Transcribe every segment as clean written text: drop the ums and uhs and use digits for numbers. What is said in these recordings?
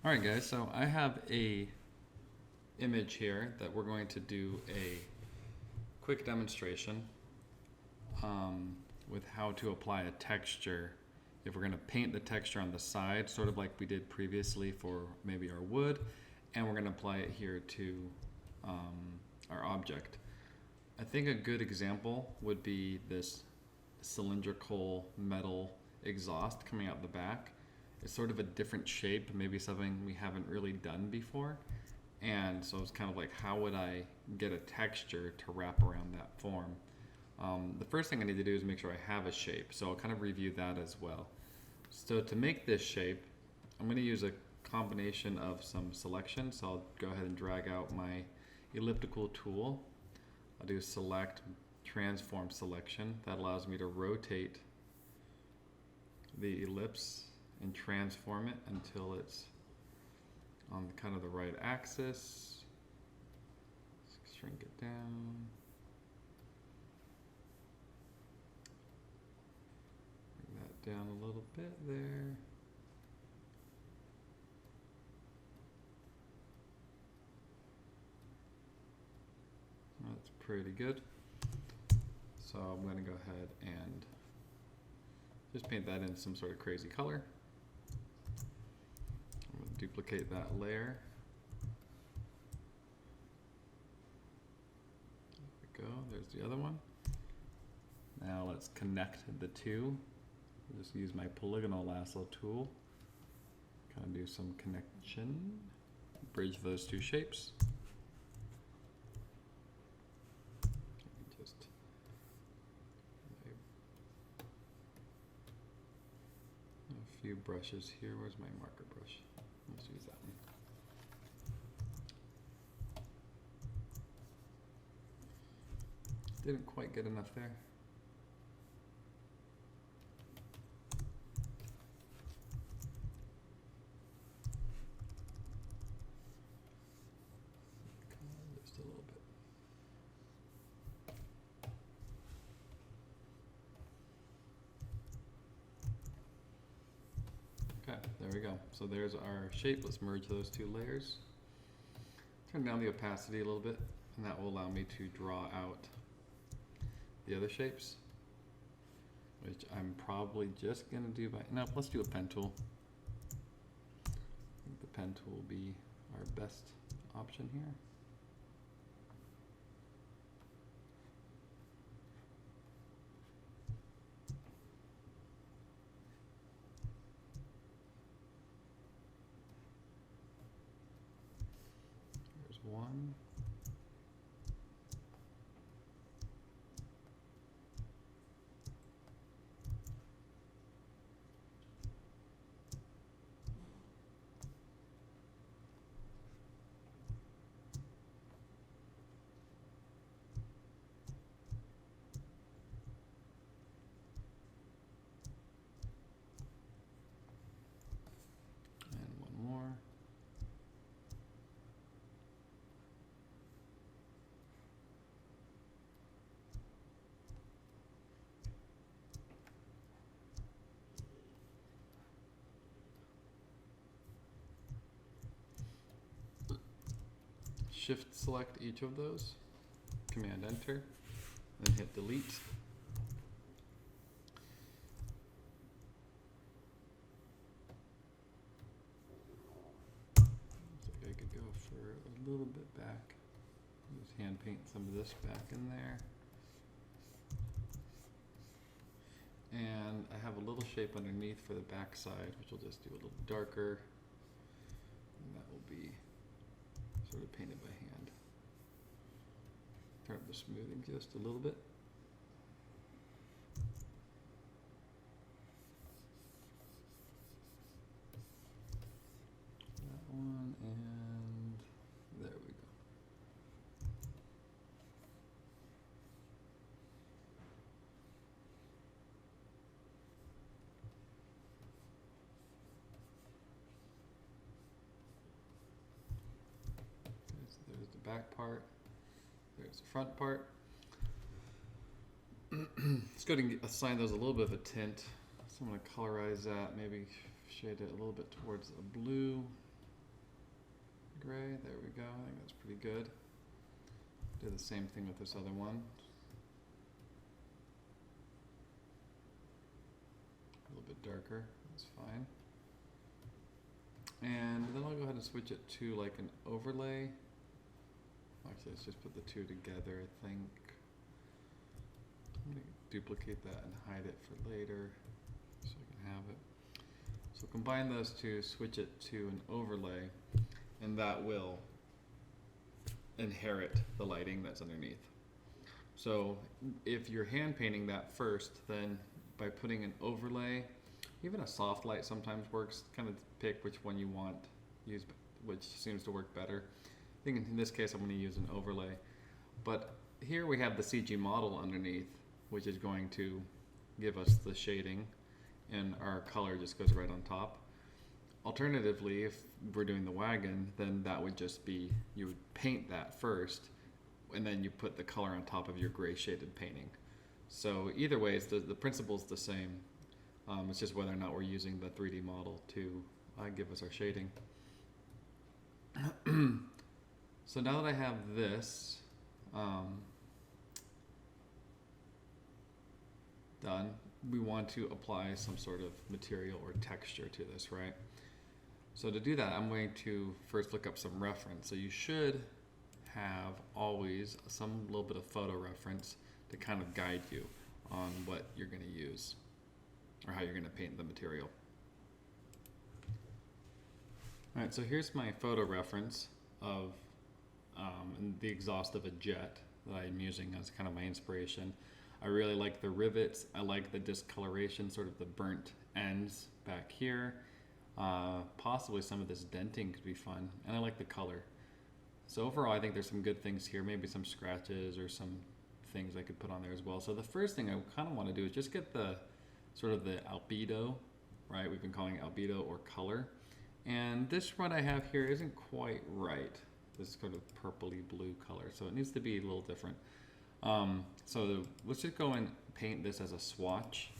All right, guys, so I have a image here that we're going to do a quick demonstration with how to apply a texture if we're going to paint the texture on the side, sort of like we did previously for maybe our wood, and we're going to apply it here to our object. I think a good example would be this cylindrical metal exhaust coming out the back. It's sort of a different shape, maybe something we haven't really done before. And so it's kind of like, how would I get a texture to wrap around that form? The first thing I need to do is make sure I have a shape. So I'll kind of review that as well. So to make this shape, I'm going to use a combination of some selection. So I'll go ahead and drag out my elliptical tool. I'll do select transform selection. That allows me to rotate the ellipse and transform it until it's on kind of the right axis. Shrink it down. Bring that down a little bit there. That's pretty good. So I'm going to go ahead and just paint that in some sort of crazy color. I'm going to duplicate that layer. There we go. There's the other one. Now let's connect the two. I'll just use my polygonal lasso tool. Kind of do some connection. Bridge those two shapes. A few brushes here. Where's my marker brush? Let's use that one. Didn't quite get enough there. Just a little bit. Okay, there we go. So there's our shape. Let's merge those two layers. Turn down the opacity a little bit, and that will allow me to draw out the other shapes, which I'm probably just going to do by, no, let's do a pen tool. I think the pen tool will be our best option here. There's one. Shift select each of those, Command Enter, then hit Delete. Looks like I could go for a little bit back. Just hand paint some of this back in there. And I have a little shape underneath for the back side, which I'll just do a little darker. And that will be sort of painted by hand. Turn up the smoothing just a little bit. That one, and there we go. There's the back part, there's the front part. Let's go ahead and assign those a little bit of a tint. So I'm going to colorize that, maybe shade it a little bit towards a blue. gray. There we go. I think that's pretty good. Do the same thing with this other one. A little bit darker. That's fine. And then I'll go ahead and switch it to like an overlay. Actually, let's just put the two together, I think. I'm going to duplicate that and hide it for later so I can have it. So combine those two, switch it to an overlay, and that will inherit the lighting that's underneath. So if you're hand painting that first, then by putting an overlay, even a soft light sometimes works, kind of pick which one you want, use which seems to work better. I think in this case I'm going to use an overlay. But here we have the CG model underneath, which is going to give us the shading, and our color just goes right on top. Alternatively, if we're doing the wagon, then that would just be, you would paint that first, and then you put the color on top of your gray shaded painting. So either way, the principle's the same. It's just whether or not we're using the 3D model to give us our shading. So now that I have this done, we want to apply some sort of material or texture to this, right? So to do that, I'm going to first look up some reference. So you should have always some little bit of photo reference to kind of guide you on what you're going to use or how you're going to paint the material. All right, so here's my photo reference of the exhaust of a jet that I'm using as kind of my inspiration. I really like the rivets. I like the discoloration, sort of the burnt ends back here. Possibly some of this denting could be fun, and I like the color. So overall, I think there's some good things here, maybe some scratches or some things I could put on there as well. So the first thing I kind of want to do is just get the sort of the albedo, right? We've been calling it albedo or color. And this one I have here isn't quite right. This kind of purpley blue color, so it needs to be a little different. So let's just go and paint this as a swatch.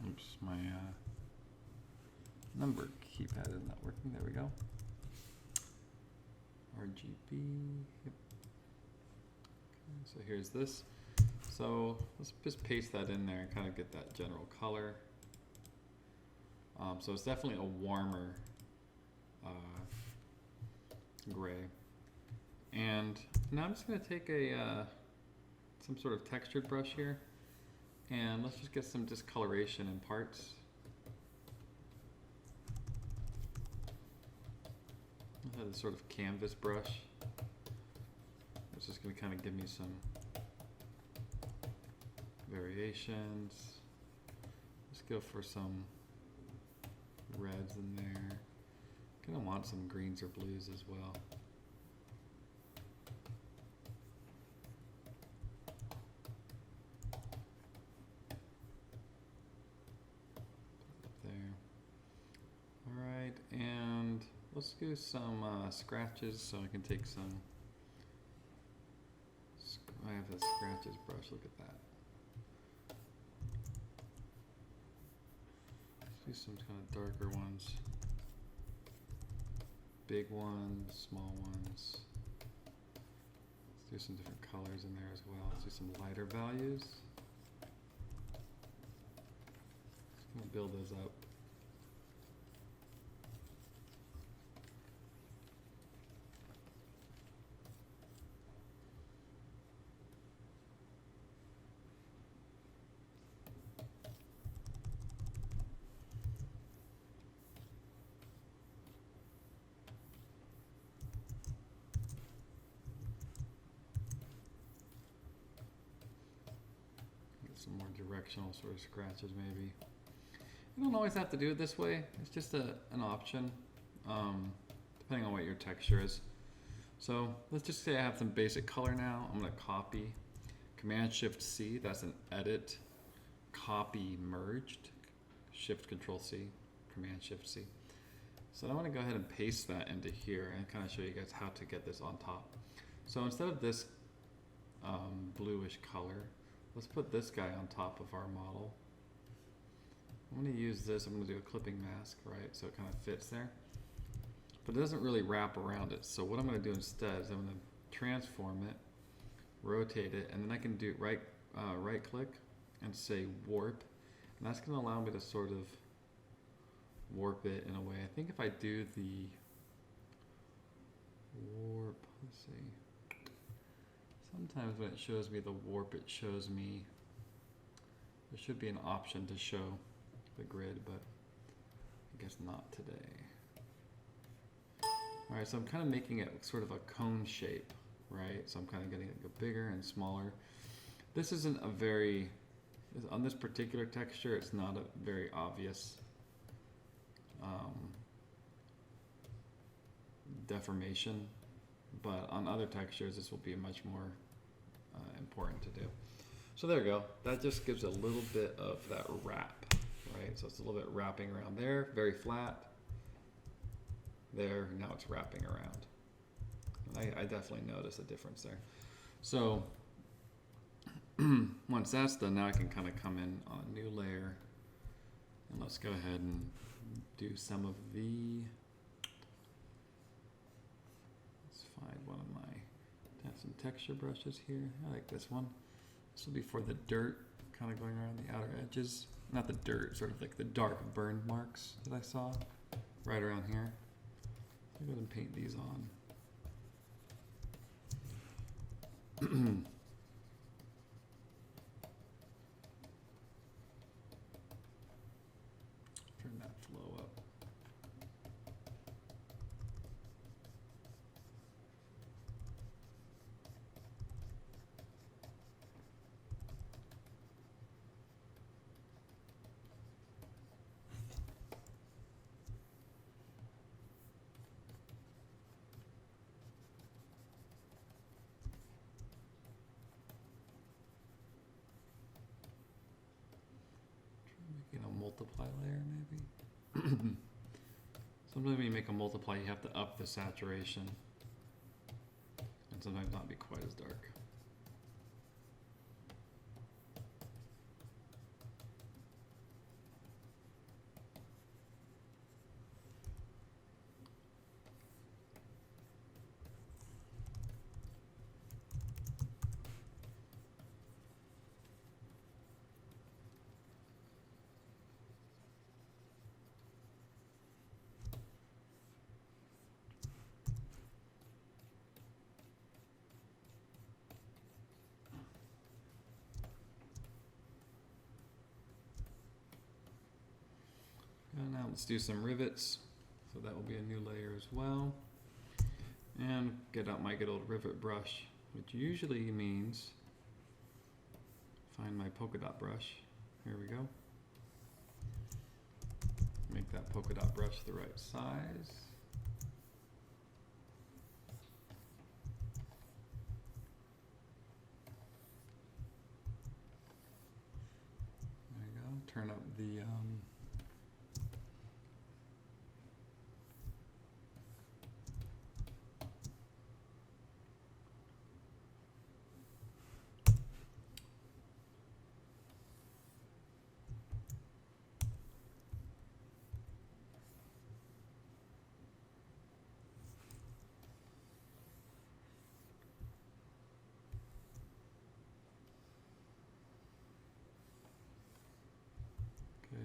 Oops, my number keypad is not working. There we go. RGB. Yep. Okay, so here's this. So let's just paste that in there and kind of get that general color. So it's definitely a warmer gray. And now I'm just going to take a some sort of textured brush here, and let's just get some discoloration in parts. I have this sort of canvas brush. It's just going to kind of give me some variations. Let's go for some reds in there. Kind of want some greens or blues as well. Let's do some scratches, so I can take some. I have a scratches brush. Look at that. Let's do some kind of darker ones, big ones, small ones. Let's do some different colors in there as well. Let's do some lighter values. Just gonna build those up. Some more directional sort of scratches maybe. You don't always have to do it this way. It's just an option, depending on what your texture is. So let's just say I have some basic color now. I'm going to copy, Command-Shift-C, that's an edit, copy merged, Shift-Control-C, Command-Shift-C. So I want to go ahead and paste that into here and kind of show you guys how to get this on top. So instead of this bluish color, let's put this guy on top of our model. I'm going to use this, I'm going to do a clipping mask, right, so it kind of fits there. but it doesn't really wrap around it. So what I'm going to do instead is I'm going to transform it, rotate it, and then I can do right click and say warp, and that's going to allow me to sort of warp it in a way. I think if I do the warp, let's see, sometimes when it shows me the warp, it shows me, there should be an option to show the grid, but I guess not today. Alright, so I'm kind of making it sort of a cone shape, right? So I'm kind of getting it go bigger and smaller. This isn't a very, on this particular texture, it's not a very obvious deformation, but on other textures this will be much more important to do. So there we go. That just gives a little bit of that wrap, right? So it's a little bit wrapping around there, very flat. There, now it's wrapping around. I definitely notice a difference there. So once that's done, now I can kind of come in on a new layer, and let's go ahead and do some of the, let's find one of my, I have some texture brushes here. I like this one. This will be for the dirt, kind of going around the outer edges. Not the dirt, sort of like the dark burn marks that I saw right around here. I'll go ahead and paint these on. Turn that flow up. Multiply layer maybe. Sometimes when you make a multiply, you have to up the saturation, and sometimes not be quite as dark. And now let's do some rivets. So that will be a new layer as well. And get out my good old rivet brush, which usually means find my polka dot brush. Here we go. Make that polka dot brush the right size. There you go. Turn up the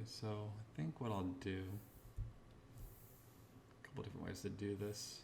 so I think what I'll do, a couple different ways to do this.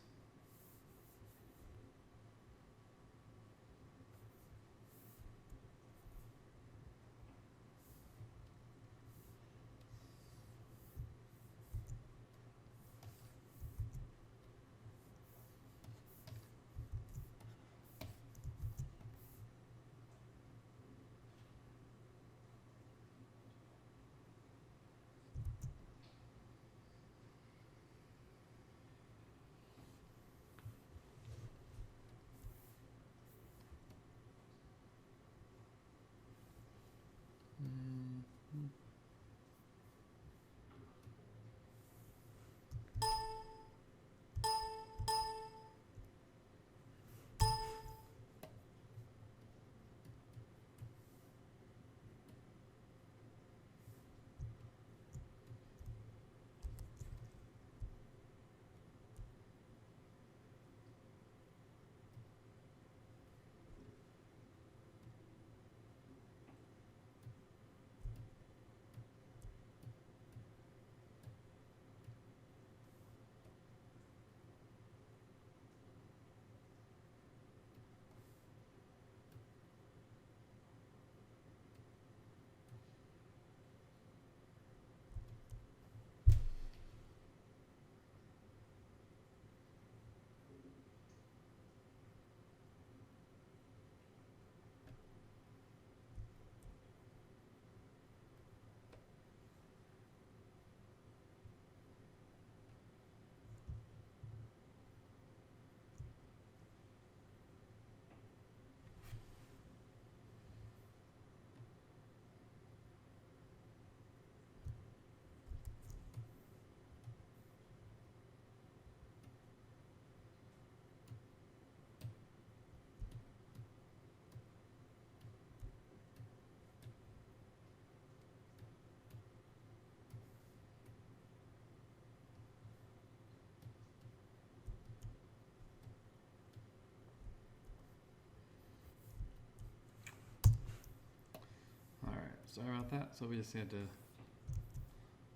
sorry about that. So we just had to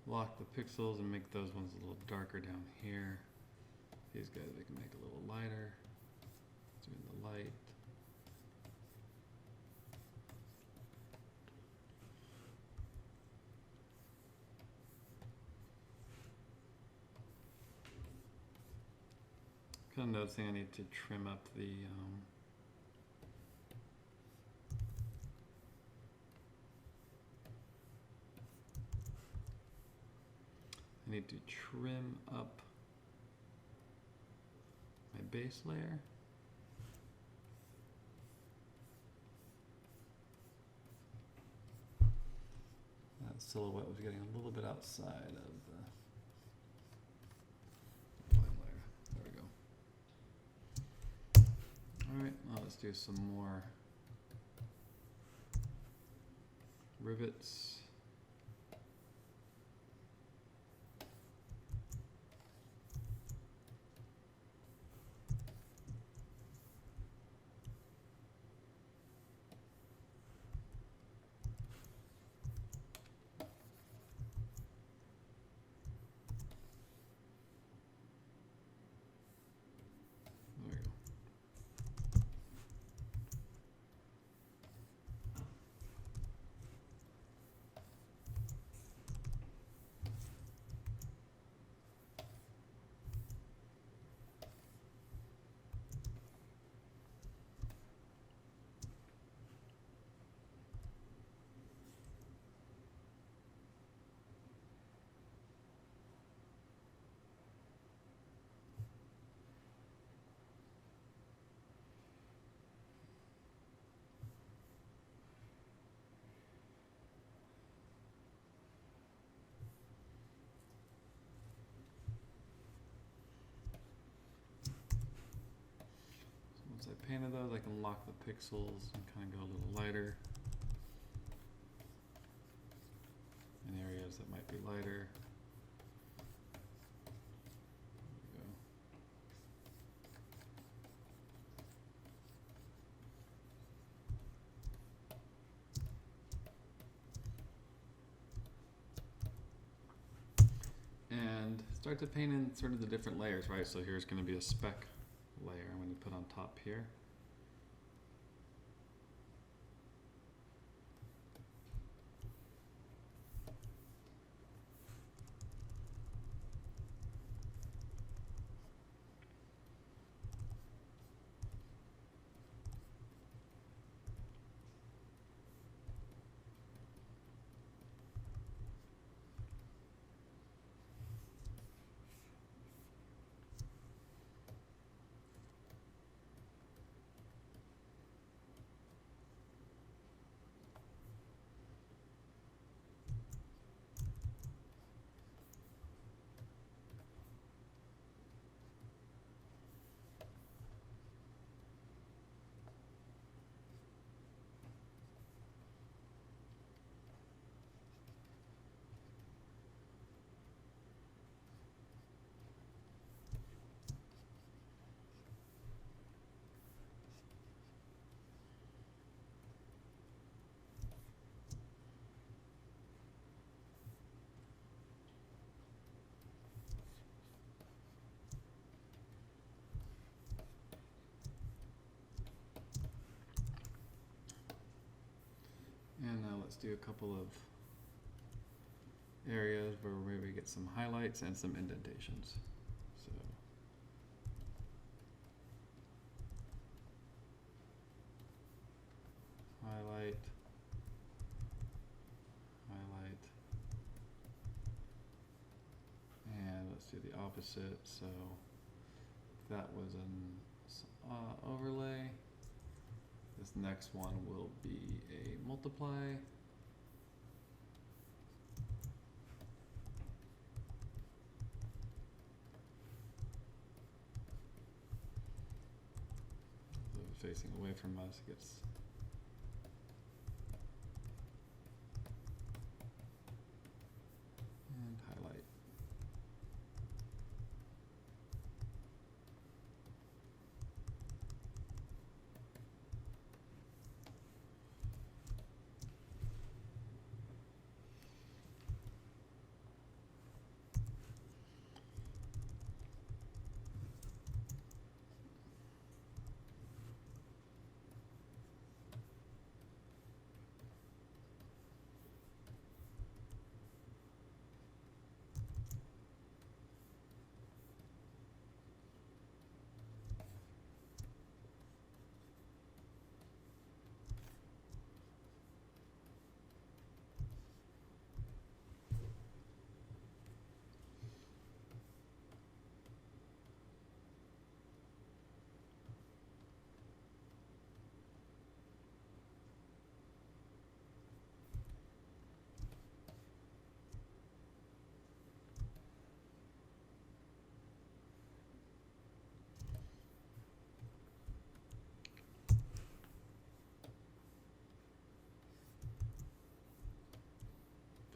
lock the pixels and make those ones a little darker down here. These guys we can make a little lighter. Zoom in the light. Kind of noticing I need to trim up the I need to trim up my base layer. That silhouette was getting a little bit outside of the line layer. There we go. All right, well, let's do some more rivets. Once I painted those, I can lock the pixels and kind of go a little lighter in areas that might be lighter. There we go. And start to paint in sort of the different layers, right? So here's going to be a speck layer I'm going to put on top here. And now let's do a couple of areas where maybe we get some highlights and some indentations. So highlight, highlight, and let's do the opposite. So if that was an overlay, this next one will be a multiply. So facing away from us gets and highlight.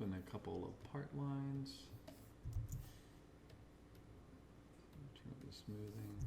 Put in a couple of part lines. Turn up the smoothing.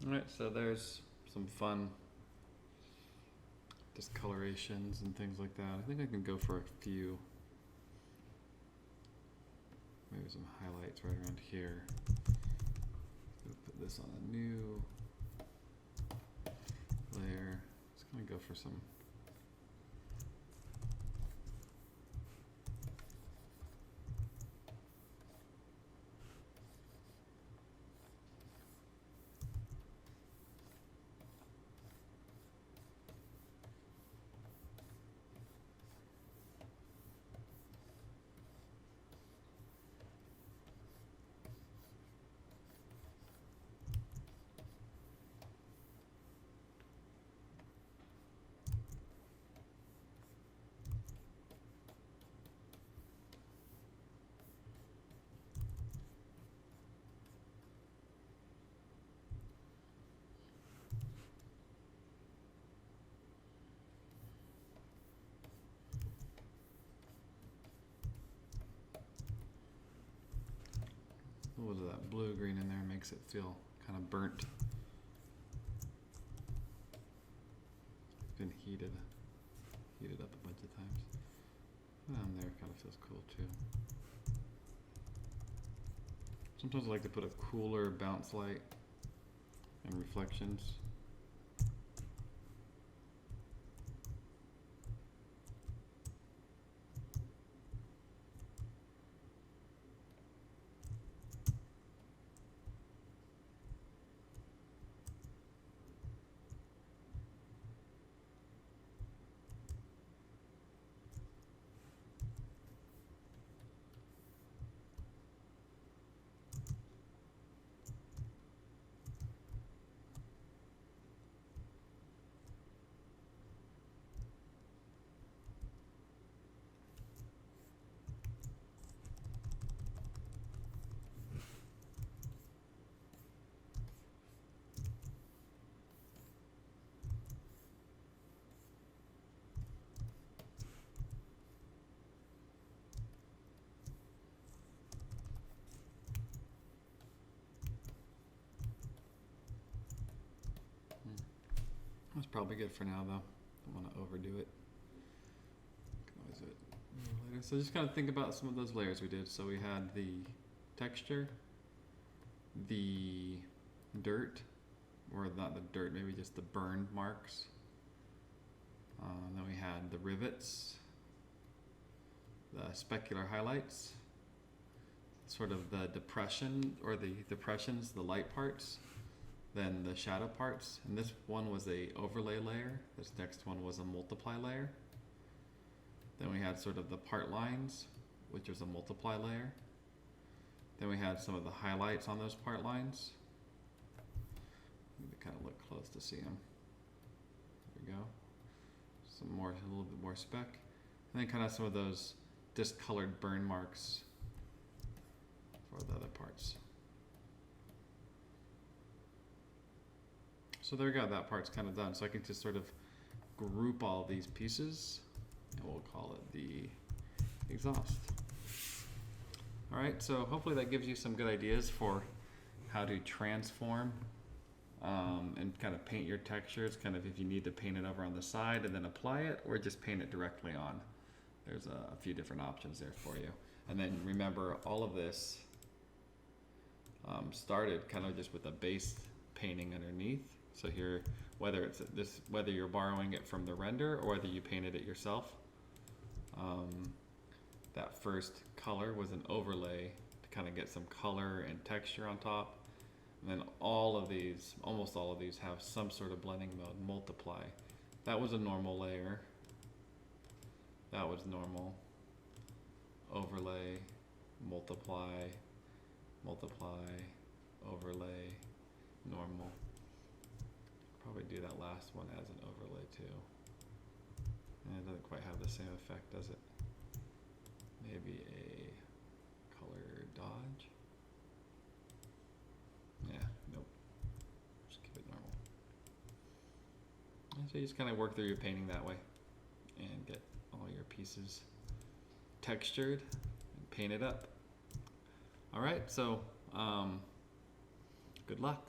Alright, so there's some fun discolorations and things like that. I think I can go for a few. Maybe some highlights right around here. Put this on a new layer. Just gonna go for some a little bit of that blue green in there, makes it feel kind of burnt. It's been heated up a bunch of times. Down there kind of feels cool too. Sometimes I like to put a cooler bounce light and reflections. That's probably good for now, though. Don't want to overdo it. Can always do it later. So just kind of think about some of those layers we did. So we had the texture, the dirt, or not the dirt, maybe just the burn marks. Then we had the rivets, the specular highlights, sort of the depression or the depressions, the light parts, then the shadow parts. And this one was a overlay layer. This next one was a multiply layer. Then we had sort of the part lines, which was a multiply layer. Then we had some of the highlights on those part lines. Need to kind of look close to see them. There we go. Some more, a little bit more speck. And then kind of some of those discolored burn marks for the other parts. So there we go, that part's kind of done. So I can just sort of group all these pieces and we'll call it the exhaust. All right, so hopefully that gives you some good ideas for how to transform and kind of paint your textures, kind of if you need to paint it over on the side and then apply it, or just paint it directly on. There's a few different options there for you. And then remember, all of this started kind of just with a base painting underneath. So here, whether it's this, whether you're borrowing it from the render or whether you painted it yourself, that first color was an overlay to kind of get some color and texture on top. And then all of these, almost all of these, have some sort of blending mode. Multiply. That was a normal layer. That was normal. Overlay, multiply, multiply, overlay, normal. Probably do that last one as an overlay too. And it doesn't quite have the same effect, does it? Maybe a color dodge. Yeah, nope. Just keep it normal. And so you just kind of work through your painting that way and get all your pieces textured and painted up. All right, so good luck.